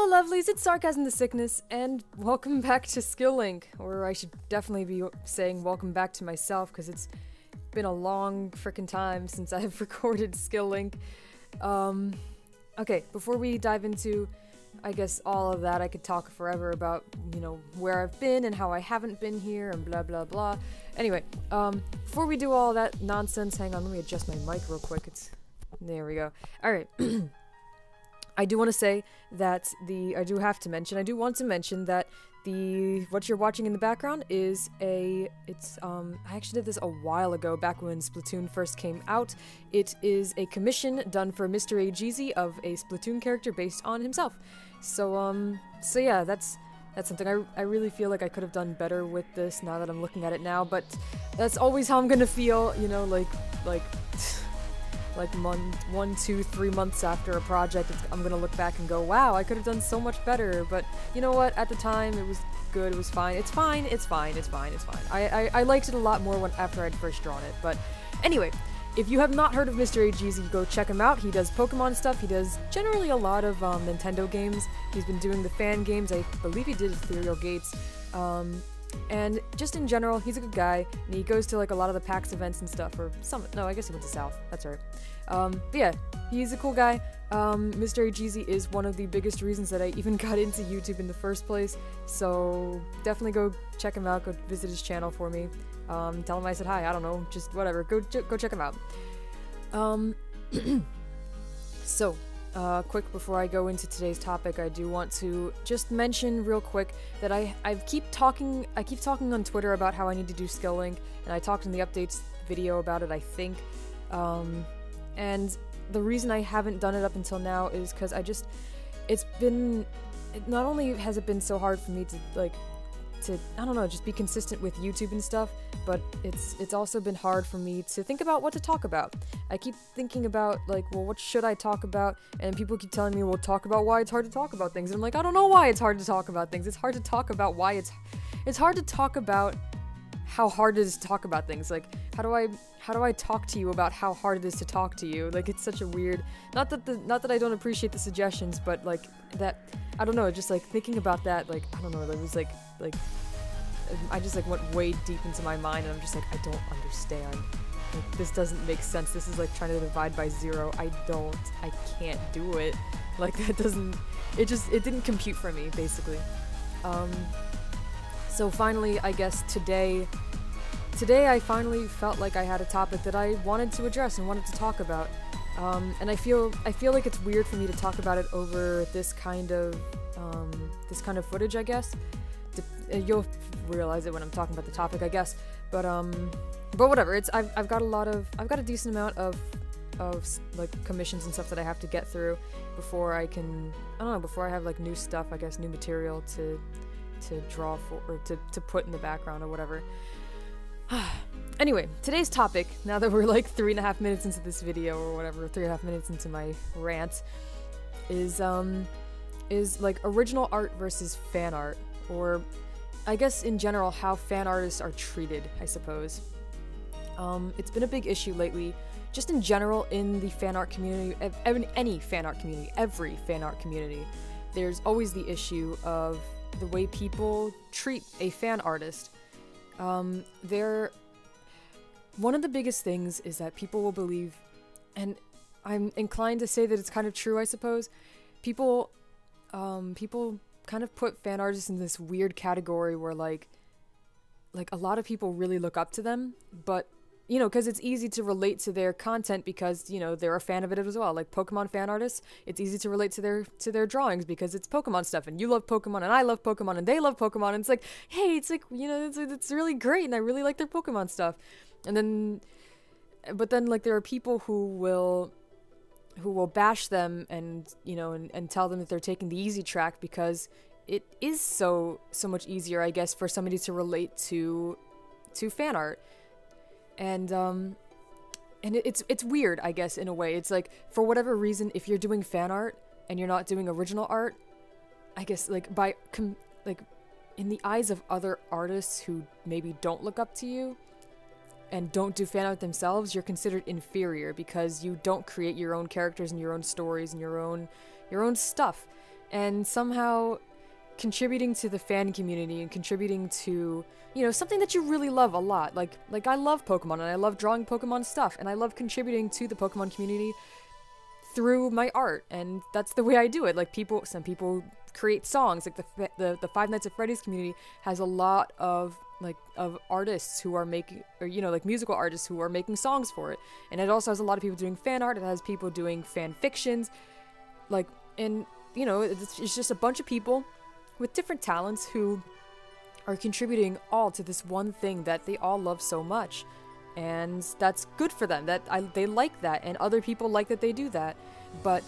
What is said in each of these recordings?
Hello lovelies, it's Sarcasm the Sickness, and welcome back to Skill Link, or I should definitely be saying welcome back to myself, because it's been a long frickin' time since I've recorded Skill Link. Okay, before we dive into, I guess, all of that, I could talk forever about, you know, where I've been and how I haven't been here and blah blah blah. Anyway, before we do all that nonsense, hang on, let me adjust my mic real quick, there we go. Alright. I do want to say that I do want to mention that what you're watching in the background is I actually did this a while ago, back when Splatoon first came out. It is a commission done for Mr. AGZ of a Splatoon character based on himself. So yeah, that's something I really feel like I could have done better with this now that I'm looking at it now, but that's always how I'm gonna feel, you know, like 1, 2, 3 months after a project, I'm gonna look back and go, wow, I could have done so much better, but you know what, at the time, it was good, it was fine, it's fine. I liked it a lot more after I'd first drawn it, but anyway, if you have not heard of Mr. AGZ, go check him out. He does Pokemon stuff, he does generally a lot of Nintendo games, he's been doing the fan games, I believe he did Ethereal Gates, and just in general, he's a good guy, and he goes to like a lot of the PAX events and stuff, no, I guess he went to South, that's right. But yeah, he's a cool guy. Mr. AGZ is one of the biggest reasons that I even got into YouTube in the first place, so definitely go check him out, go visit his channel for me, tell him I said hi, I don't know, just whatever, go check him out. So, quick before I go into today's topic, I do want to just mention real quick that I keep talking on Twitter about how I need to do Skill Link, and I talked in the updates video about it, I think, and the reason I haven't done it up until now is because not only has it been so hard for me to I don't know, just be consistent with YouTube and stuff, but it's also been hard for me to think about what to talk about. I keep thinking about, like, well, what should I talk about? And people keep telling me, well, talk about why it's hard to talk about things. And I'm like, I don't know why it's hard to talk about things. It's hard to talk about why it's hard to talk about how hard it is to talk about things. Like, how do I talk to you about how hard it is to talk to you? Like, it's such a weird, not that I don't appreciate the suggestions, but like that, I don't know, just like thinking about that, like, I don't know, that was like I just like went way deep into my mind, and I'm just like, I don't understand. Like, this doesn't make sense. This is like trying to divide by 0. I can't do it. Like, that doesn't, it didn't compute for me, basically. So finally, I guess today I finally felt like I had a topic that I wanted to address and wanted to talk about. And I feel like it's weird for me to talk about it over this kind of footage, I guess. You'll realize it when I'm talking about the topic, I guess. But whatever. I've got a decent amount of like commissions and stuff that I have to get through before I can, I don't know, before I have like new stuff, I guess, new material to draw for, or to put in the background or whatever. Anyway, today's topic, now that we're like 3.5 minutes into this video or whatever, 3.5 minutes into my rant, is like original art versus fan art, or I guess in general how fan artists are treated, I suppose. It's been a big issue lately, just in general in the fan art community, any fan art community, every fan art community. There's always the issue of the way people treat a fan artist. One of the biggest things is that people will believe, and I'm inclined to say that it's kind of true, I suppose, people kind of put fan artists in this weird category where like a lot of people really look up to them, but you know, because it's easy to relate to their content because, you know, they're a fan of it as well. Like Pokemon fan artists, it's easy to relate to their drawings because it's Pokemon stuff, and you love Pokemon, and I love Pokemon, and they love Pokemon, and it's like, hey, it's like, you know, it's really great, and I really like their Pokemon stuff. And then, but then, like, there are people who will bash them and, you know, and tell them that they're taking the easy track because it is so much easier, I guess, for somebody to relate to fan art. And it's weird, I guess, in a way. It's like, for whatever reason, if you're doing fan art and you're not doing original art, I guess, like, in the eyes of other artists who maybe don't look up to you and don't do fan art themselves, you're considered inferior because you don't create your own characters and your own stories and your own stuff. and somehow contributing to the fan community and contributing to, you know, something that you really love a lot. Like I love Pokemon and I love drawing Pokemon stuff and I love contributing to the Pokemon community through my art, and that's the way I do it. Like some people create songs. Like the Five Nights at Freddy's community has a lot of artists who are making, or you know, like musical artists who are making songs for it, and it also has a lot of people doing fan art. It has people doing fan fictions, like, and you know, it's just a bunch of people with different talents who are contributing all to this one thing that they all love so much. And that's good for them. They like that, and other people like that they do that. But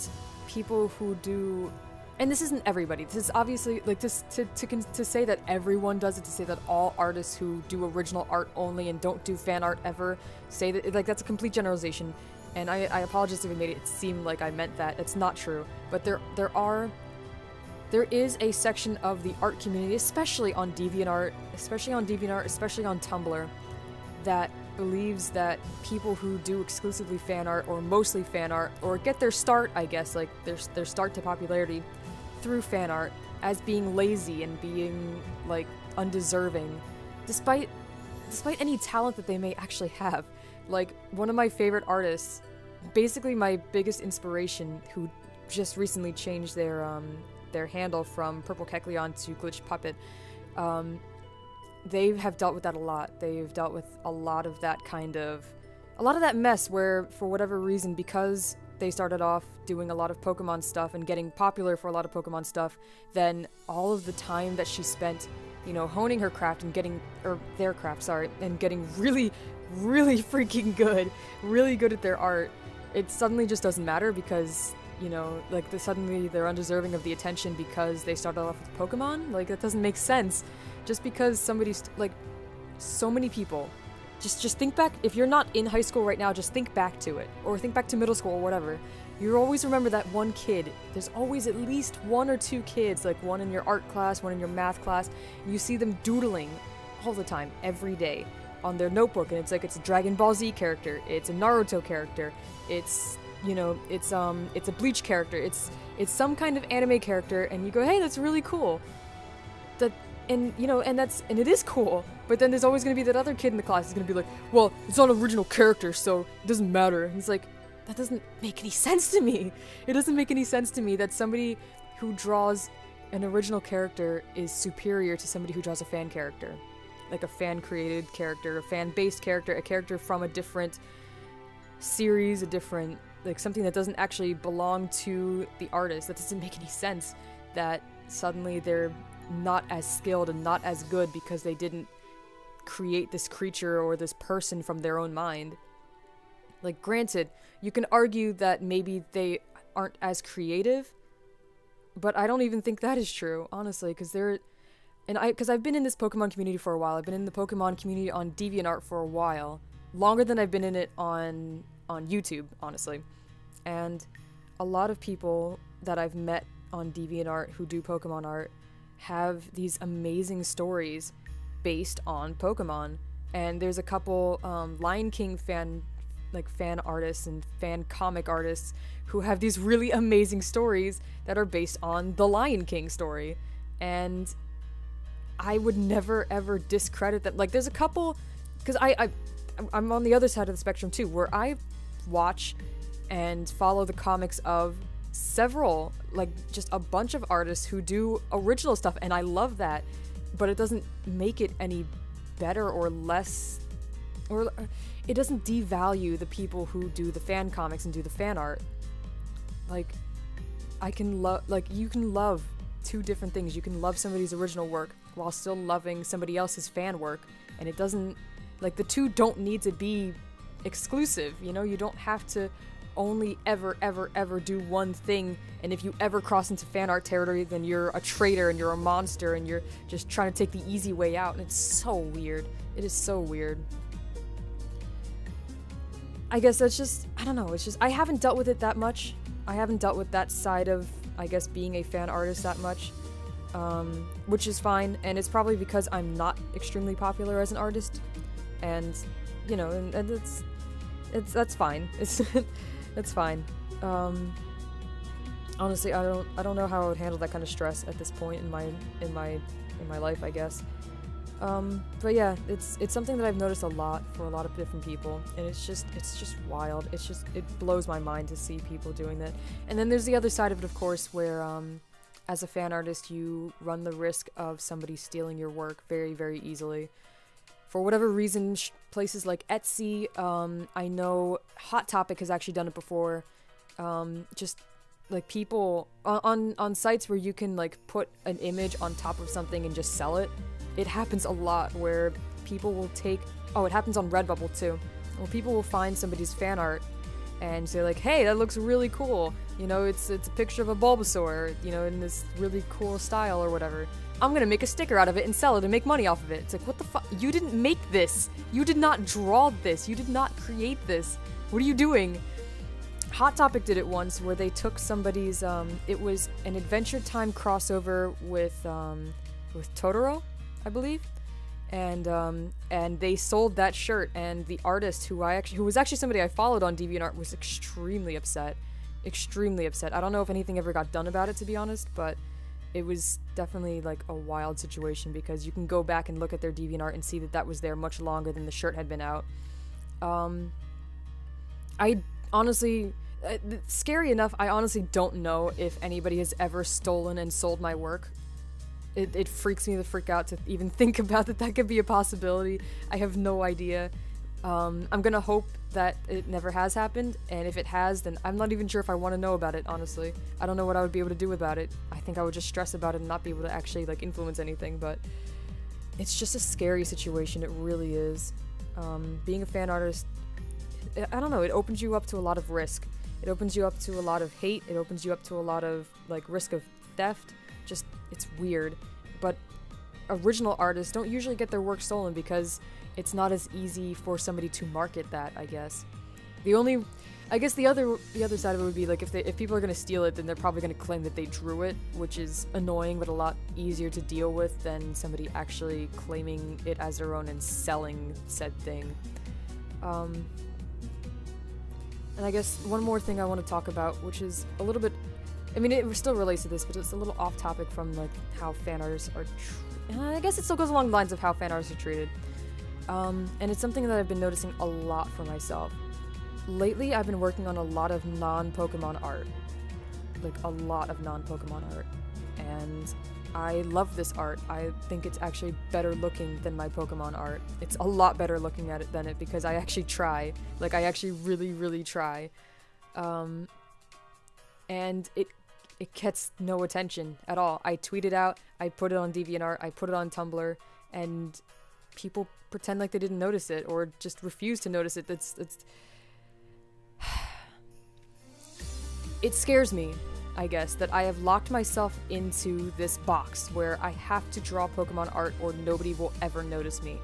people who do, and this isn't everybody. This is obviously like this to say that everyone does it. To say that all artists who do original art only and don't do fan art ever say that, like, that's a complete generalization. And I apologize if I made it seem like I meant that. It's not true. But there is a section of the art community, especially on DeviantArt, especially on Tumblr, that believes that people who do exclusively fan art or mostly fan art, or get their start, I guess, like their start to popularity through fan art, as being lazy and being like undeserving, despite any talent that they may actually have. Like, one of my favorite artists, basically my biggest inspiration, who just recently changed their handle from Purple Kecleon to Glitch Puppet, they have dealt with that a lot. They've dealt with a lot of that mess where, for whatever reason, because they started off doing a lot of Pokemon stuff and getting popular for a lot of Pokemon stuff, then all of the time that she spent, you know, honing her craft and getting really, really freaking good, really good at their art, it suddenly just doesn't matter because, you know, like, suddenly they're undeserving of the attention because they started off with Pokemon? Like, that doesn't make sense. Just because somebody's, like, so many people, just think back. If you're not in high school right now, just think back to it, or think back to middle school or whatever. You always remember that one kid. There's always at least one or two kids, like one in your art class, one in your math class, and you see them doodling all the time, every day, on their notebook, and it's like, it's a Dragon Ball Z character, it's a Naruto character, it's, you know, it's a Bleach character, it's some kind of anime character, and you go, hey, that's really cool. And, you know, and it is cool, but then there's always going to be that other kid in the class who's going to be like, well, it's not an original character, so it doesn't matter. And it's like, that doesn't make any sense to me. It doesn't make any sense to me that somebody who draws an original character is superior to somebody who draws a fan character. Like a fan-created character, a fan-based character, a character from a different series, like something that doesn't actually belong to the artist. That doesn't make any sense. That suddenly they're not as skilled and not as good because they didn't create this creature or this person from their own mind. Like, granted, you can argue that maybe they aren't as creative, but I don't even think that is true, honestly, because I've been in this Pokemon community for a while. I've been in the Pokemon community on DeviantArt for a while, longer than I've been in it on YouTube, honestly. And a lot of people that I've met on DeviantArt who do Pokemon art have these amazing stories based on Pokemon. And there's a couple Lion King fan artists and fan comic artists who have these really amazing stories that are based on the Lion King story. And I would never ever discredit them. Like, there's a couple, because I'm on the other side of the spectrum too, where I watch and follow the comics of several, like, just a bunch of artists who do original stuff, and I love that, but it doesn't make it any better or less, or it doesn't devalue the people who do the fan comics and do the fan art. Like, you can love two different things. You can love somebody's original work while still loving somebody else's fan work, and it doesn't, like, the two don't need to be exclusive, you know? You don't have to only ever do one thing, and if you ever cross into fan art territory, then you're a traitor and you're a monster and you're just trying to take the easy way out, and it's so weird. It is so weird. I guess that's just, I don't know, it's just, I haven't dealt with it that much. I haven't dealt with that side of, I guess, being a fan artist that much, which is fine, and it's probably because I'm not extremely popular as an artist, and, you know, and that's fine. It's fine. honestly, I don't know how I would handle that kind of stress at this point in my life, I guess. But yeah, it's something that I've noticed a lot for a lot of different people, and it's just wild. It blows my mind to see people doing that. And then there's the other side of it, of course, where as a fan artist, you run the risk of somebody stealing your work very, very easily. For whatever reason, places like Etsy, I know Hot Topic has actually done it before. Just like people on sites where you can like put an image on top of something and just sell it. It happens a lot where people will take... Oh, it happens on Redbubble too. Where people will find somebody's fan art and say like, hey, that looks really cool. You know, it's a picture of a Bulbasaur, you know, in this really cool style or whatever. I'm gonna make a sticker out of it and sell it and make money off of it. It's like, what the fuck? You didn't make this. You did not draw this. You did not create this. What are you doing? Hot Topic did it once where they took somebody's, it was an Adventure Time crossover with Totoro, I believe, and they sold that shirt, and the artist who was actually somebody I followed on DeviantArt was extremely upset. I don't know if anything ever got done about it, to be honest, but it was definitely like a wild situation because you can go back and look at their DeviantArt and see that that was there much longer than the shirt had been out. I honestly, scary enough, I honestly don't know if anybody has ever stolen and sold my work. It freaks me the frick out to even think about that could be a possibility. I have no idea. I'm gonna hope that it never has happened, and if it has, then I'm not even sure if I want to know about it, honestly. I don't know what I would be able to do about it. I think I would just stress about it and not be able to actually, like, influence anything, but it's just a scary situation, it really is. Being a fan artist, I don't know, it opens you up to a lot of risk. It opens you up to a lot of hate, it opens you up to a lot of, like, risk of theft. Just, it's weird. But original artists don't usually get their work stolen because it's not as easy for somebody to market that, I guess. I guess the other side of it would be like if people are gonna steal it, then they're probably gonna claim that they drew it, which is annoying but a lot easier to deal with than somebody actually claiming it as their own and selling said thing. And I guess one more thing I want to talk about, which is a little bit, I mean, it still relates to this, but it's a little off topic from like how fan artists are. I guess it still goes along the lines of how fan artists are treated. And it's something that I've been noticing a lot for myself. Lately, I've been working on a lot of non-Pokemon art. Like, a lot of non-Pokemon art. And I love this art. I think it's actually better looking than my Pokemon art. It's a lot better looking at it than it because I actually try. Like, I actually really, really try. And it gets no attention at all. I tweet it out, I put it on DeviantArt, I put it on Tumblr, and people pretend like they didn't notice it or just refuse to notice it. It scares me, I guess, that I have locked myself into this box where I have to draw Pokemon art or nobody will ever notice me.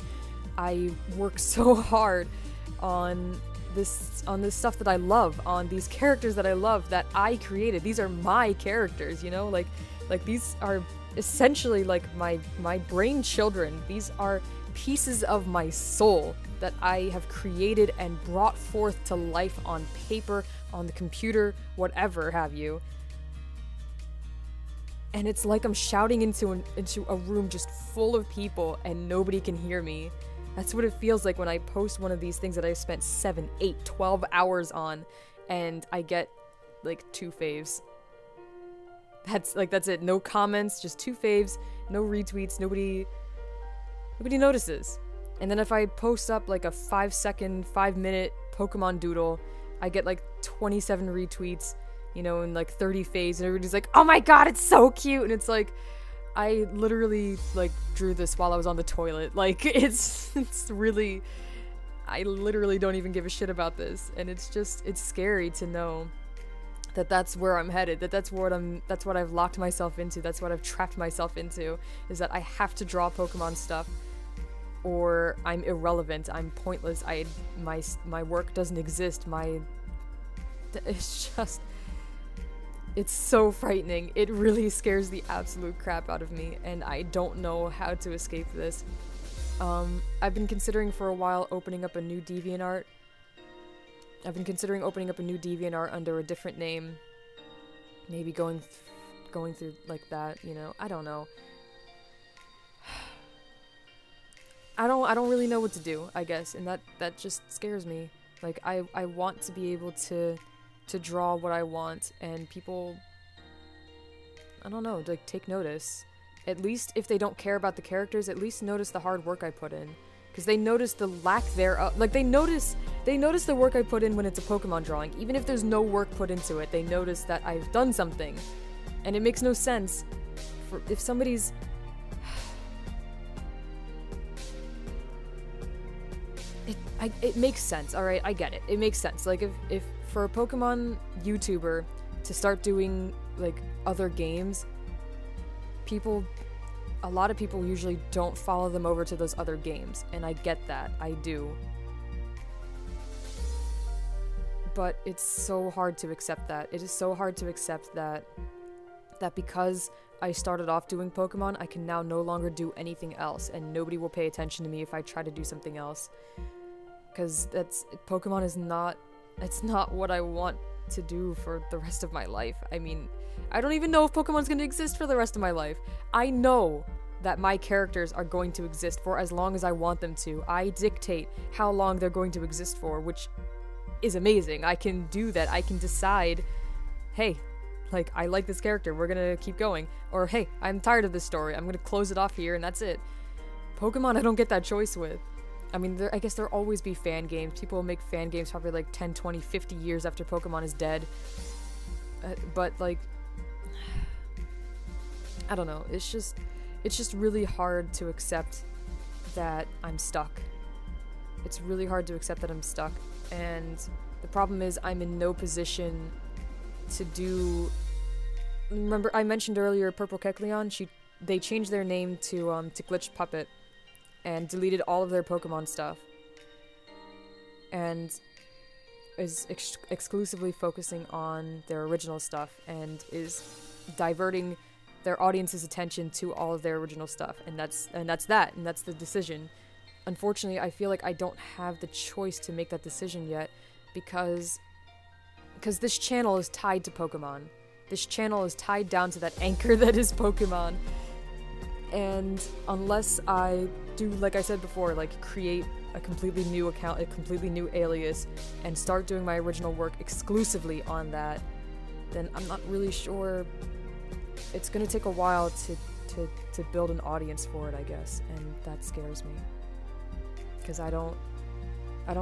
I work so hard on this stuff that I love, on these characters that I love that I created. These are my characters, you know? Like these are essentially like my brain children. These are pieces of my soul that I have created and brought forth to life on paper, on the computer, whatever have you. And it's like I'm shouting into a room just full of people and nobody can hear me. That's what it feels like when I post one of these things that I've spent 7, 8, 12 hours on and I get like 2 faves. That's it. No comments, just 2 faves, no retweets, nobody notices. And then if I post up like a 5-second, 5-minute Pokemon doodle, I get like 27 retweets, you know, and like 30 faves, and everybody's like, oh my god, it's so cute! And it's like, I literally like drew this while I was on the toilet. Like, it's really, I literally don't even give a shit about this. And it's scary to know that that's where I'm headed, that's what I've locked myself into, that's what I've trapped myself into, is that I have to draw Pokemon stuff or I'm irrelevant, I'm pointless, my work doesn't exist, it's just, it's so frightening. It really scares the absolute crap out of me, and I don't know how to escape this. I've been considering for a while opening up a new DeviantArt. I've been considering opening up a new DeviantArt under a different name. maybe going through like that, you know. I don't know. I don't really know what to do, I guess, and that just scares me. Like, I want to be able to draw what I want, and people, I don't know, like, take notice. At least if they don't care about the characters, at least notice the hard work I put in. Because they notice the lack thereof. Like, they notice the work I put in when it's a Pokemon drawing. Even if there's no work put into it, they notice that I've done something. And it makes no sense for if somebody's... It makes sense, alright? I get it. It makes sense. Like, if for a Pokemon YouTuber to start doing, like, other games, a lot of people usually don't follow them over to those other games, and I get that. I do. But it's so hard to accept that. It is so hard to accept that because I started off doing Pokemon, I can now no longer do anything else, and nobody will pay attention to me if I try to do something else. Because Pokemon is not, it's not what I want to do for the rest of my life. I mean, I don't even know if Pokemon's gonna exist for the rest of my life. I know that my characters are going to exist for as long as I want them to. I dictate how long they're going to exist for, which is amazing. I can do that. I can decide, hey, like, I like this character, we're gonna keep going. Or, hey, I'm tired of this story, I'm gonna close it off here, and that's it. Pokemon, I don't get that choice with. I mean, I guess there'll always be fan games. People will make fan games probably like 10, 20, 50 years after Pokemon is dead. But, like, I don't know. It's just really hard to accept that I'm stuck. It's really hard to accept that I'm stuck. And the problem is I'm in no position to do... Remember, I mentioned earlier Purple Kecleon? They changed their name to Glitch Puppet and deleted all of their Pokemon stuff. And is exclusively focusing on their original stuff and is diverting their audience's attention to all of their original stuff. And that's the decision. Unfortunately, I feel like I don't have the choice to make that decision yet because this channel is tied to Pokemon. This channel is tied down to that anchor that is Pokemon. And unless I do, like I said before, like, create a completely new account, a completely new alias, and start doing my original work exclusively on that, then I'm not really sure. It's gonna take a while to build an audience for it, I guess, and that scares me. Because I don't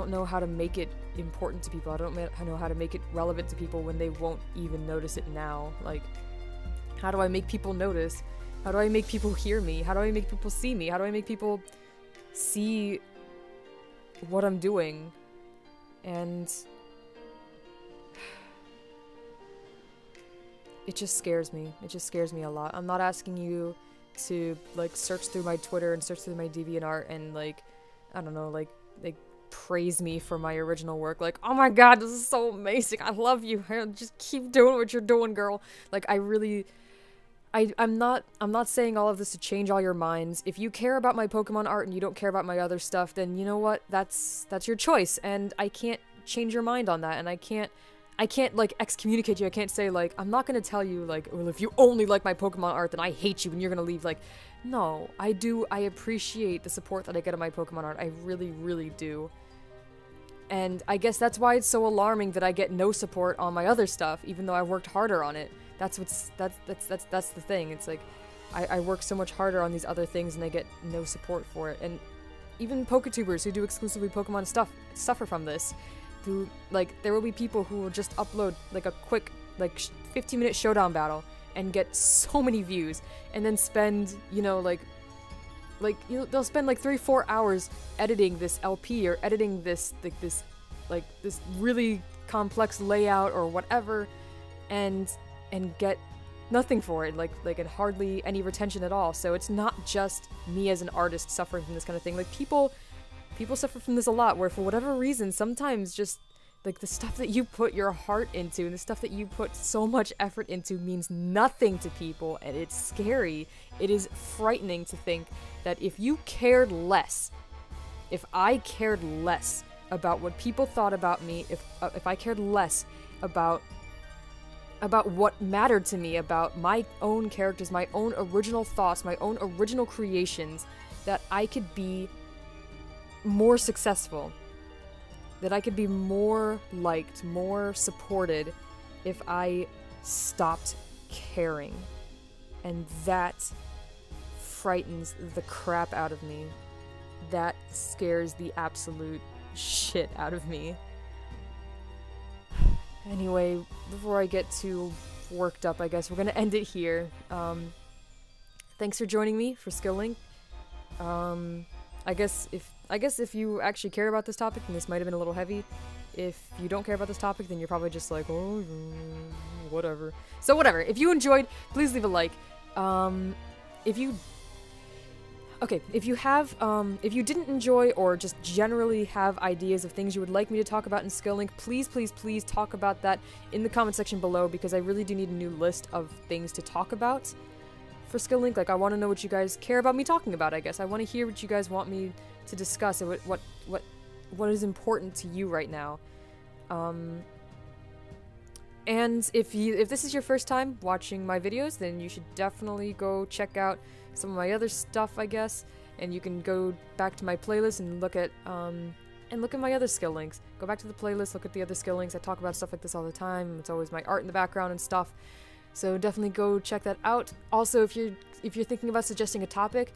know how to make it important to people. I don't know how to make it relevant to people when they won't even notice it now. Like, how do I make people notice? How do I make people hear me? How do I make people see me? How do I make people see what I'm doing? And it just scares me. It just scares me a lot. I'm not asking you to, like, search through my Twitter and search through my DeviantArt and, like, I don't know, like praise me for my original work. Like, oh my god, this is so amazing. I love you. Just keep doing what you're doing, girl. Like, I'm not saying all of this to change all your minds. If you care about my Pokemon art and you don't care about my other stuff, then you know what? That's your choice, and I can't change your mind on that, and I can't, like, excommunicate you. I can't say, like, I'm not gonna tell you, like, well, if you only like my Pokemon art, then I hate you and you're gonna leave. Like, no, I appreciate the support that I get on my Pokemon art. I really, really do. And I guess that's why it's so alarming that I get no support on my other stuff, even though I worked harder on it. That's the thing. It's like, I work so much harder on these other things and I get no support for it. And even Poketubers who do exclusively Pokemon stuff suffer from this. Who, like, there will be people who will just upload, like, a quick, like, 15-minute showdown battle and get so many views, and then spend, you know, they'll spend like 3-4 hours editing this LP or editing this really complex layout or whatever, and get nothing for it, like and hardly any retention at all. So it's not just me as an artist suffering from this kind of thing. Like, people suffer from this a lot, where for whatever reason, sometimes just, like, the stuff that you put your heart into and the stuff that you put so much effort into means nothing to people, and it's scary. It is frightening to think that if you cared less, if I cared less about what people thought about me, if I cared less about about what mattered to me, about my own characters, my own original thoughts, my own original creations, that I could be more successful, that I could be more liked, more supported if I stopped caring. And that frightens the crap out of me. That scares the absolute shit out of me. Anyway, before I get too worked up, I guess we're gonna end it here. Thanks for joining me for Skill Link. I guess if you actually care about this topic, then this might have been a little heavy. If you don't care about this topic, then you're probably just like, oh, whatever. So whatever. If you enjoyed, please leave a like. If you didn't enjoy or just generally have ideas of things you would like me to talk about in Skill Link, please, please, please talk about that in the comment section below, because I really do need a new list of things to talk about for Skill Link. Like, I want to know what you guys care about me talking about, I guess. I want to hear what you guys want me to discuss, and what is important to you right now. And if this is your first time watching my videos, then you should definitely go check out some of my other stuff, I guess. And you can go back to my playlist and look at my other skill links. Go back to the playlist, look at the other skill links. I talk about stuff like this all the time. It's always my art in the background and stuff. So definitely go check that out. Also, if you're thinking about suggesting a topic,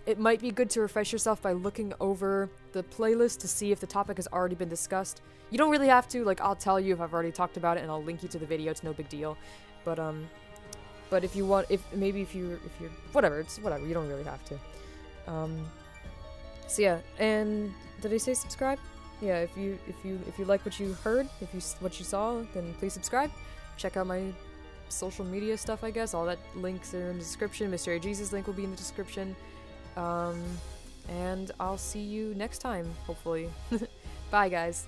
it might be good to refresh yourself by looking over the playlist to see if the topic has already been discussed. You don't really have to, like, I'll tell you if I've already talked about it and I'll link you to the video, it's no big deal. But if you want, whatever, it's whatever, you don't really have to. So yeah, and did I say subscribe? Yeah, if you like what you heard, what you saw, then please subscribe. Check out my social media stuff, I guess. All that links are in the description. Mystery Jesus link will be in the description. And I'll see you next time, hopefully. Bye, guys.